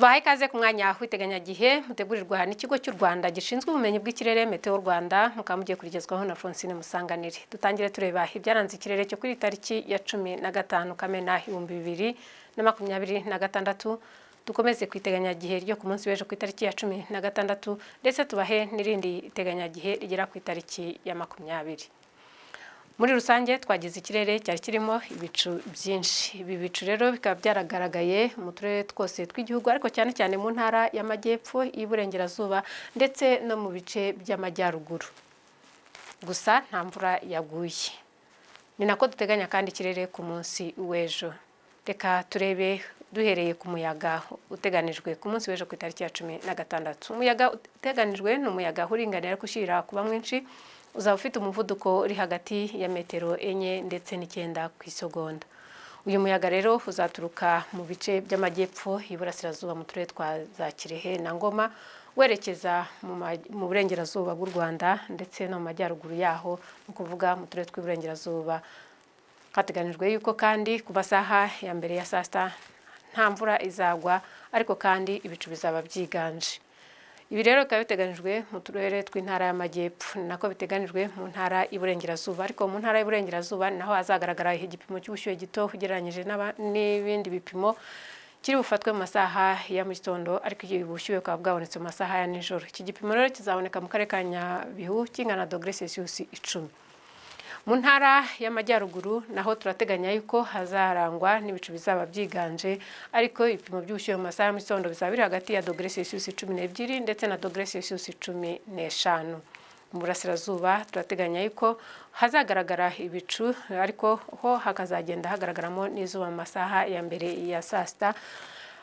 Tubahaye ikaze ku mwanya w'iteganyagihe mutegurirwa n'ikigo cy'u Rwanda gishinzwe ubumenyi bw'ikirere Meteo Rwanda mukaba mugiye kurigezwaho na Francine Musanganire. Dutangire tureba ibyaranze ikirere cyo kuri tariki ya 15 Kamena 2026. Dukomeze ku iteganyagihe ryo ku munsi w'ejo ku itariki ya 16 ndetse tubahe n'irindi iteganyagihe rigera ku itariki ya 20. Muri rusange twagize ikirere cyari kirimo ibicu byinshi. Ibi bicu rero bikaba byaragaragaye mu turere twose tw'igihugu ariko cyane cyane mu ntara y'amajyepfo, y'Iburengerazuba ndetse no mu bice by'amajyaruguru. Gusa nta mvura yaguye. Ni nako duteganya kandi ikirere ku munsi w'ejo. Reka turebe duhereye ku muyaga uteganijwe ku munsi w'ejo ku itariki ya 16. Umuyaga uteganijwe ni umuyaga uringanira kushira kuba mwinshi. Uzaba ufite umuvuduko uri hagati ya metero 4 ndetse n'9 ku isegonda. Uyu muyaga rero uzaturuka mu bice by'amajyepfo y'Iburasirazuba mu turere twa za Kirehe na Ngoma werekeza mu burengerazuba bw'u Rwanda ndetse no mu majyaruguru yaho mu kuvuga mu turere tw'Iburengerazuba. Hateganijwe yuko kandi ku masaha ya mbere ya saa sita nta mvura izagwa ariko kandi ibicu bizaba byiganje. Ibi rero bikaba biteganijwe mu turere tw'intara y'amajyepfo, nako biteganijwe mu ntara y'Iburengerazuba, ariko mu ntara y'Iburengerazuba naho hazagaragara igipimo cy'ubushyuhe gito ugereranyije n'ibindi bipimo kiri bufatwe mu masaha ya mu gitondo, ariko iki bushyuhe bukaba bwabonetse mu masaha ya nijoro. Iki gipimo rero kizaboneka mu karere ka Nyabihu kingana na °C 10. Mu ntara y'amajyaruguru naho turateganya yuko hazarangwa n'ibicu bizaba byiganje, ariko ibipimo by'ubushyuhe mu masaha y'igitondo bizaba biri hagati ya °C 12 ndetse na °C 15. Mu burasirazuba turateganya yuko hazagaragara ibicu ariko ho hakazagenda hagaragaramo n'izuba mu masaha ya mbere ya saa sita.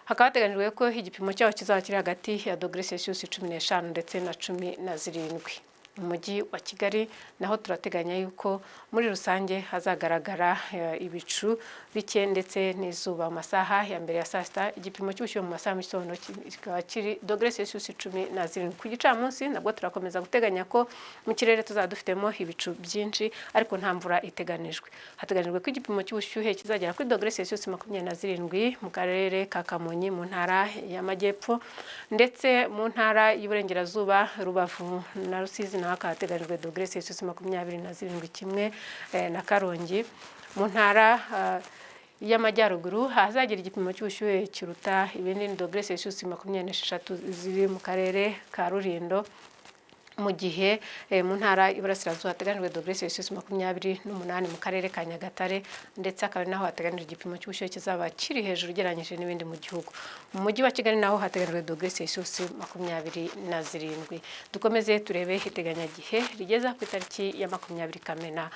Hakaba hateganyijwe ko igipimo cyaho kizaba kiri hagati ya °C 15 ndetse na 17. Mu mujyi wa Kigali naho turateganya yuko muri rusange hazagaragara ibicu bike ndetse n'izuba mu masaha ya mbere ya saa sita. Igipimo cy'ubushyuhe mu masaha y'igitondo kikaba kiri °C 17. Ku gicamunsi nabwo turakomeza guteganya ko mu kirere tuzaba dufitemo ibicu byinshi ariko nta mvura iteganijwe. Hateganijwe ko igipimo cy'ubushyuhe kizagera kuri °C 27 mu karere ka Kamonyi mu ntara y'amajyepfo ndetse mu ntara y'Iburengerazuba, Rubavu na Rusizi naho hateganijwe °C 27 kimwe na Karongi. Mu ntara y'amajyaruguru hazagira igipimo cy'ubushyuhe kiruta ibindi ni °C 26 ziri mu karere ka Rulindo, mu gihe mu ntara y'Iburasirazuba hateganijwe °C 28 mu karere ka Nyagatare ndetse akaba naho hateganijwe igipimo cy'ubushyuhe kizaba kiri hejuru ugereranyije n'ibindi mu gihugu. Mu mujyi wa Kigali naho hateganijwe °C 27. Dukomeze turebe iteganyagihe rigeza ku itariki ya 20 Kamena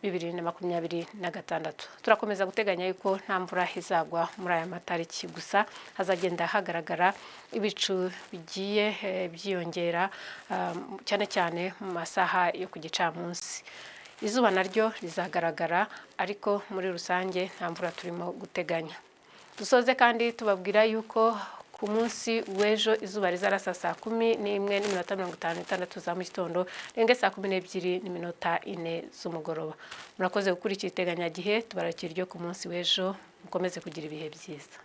2026. Turakomeza guteganya yuko nta mvura izagwa muri aya matariki, gusa hazagenda hagaragara ibicu bigiye byiyongera cyane cyane mu masaha yo ku gicamunsi. Izuba naryo rizagaragara ariko muri rusange nta mvura turimo guteganya. Dusoze kandi tubabwira yuko ku munsi w'ejo izuba rizarasa saa 11:56 za mu gitondo renge saa 12:04 z'umugoroba. Murakoze gukurikira iteganyagihe, tubarakira ryo ku munsi w'ejo, mukomeze kugira ibihe byiza.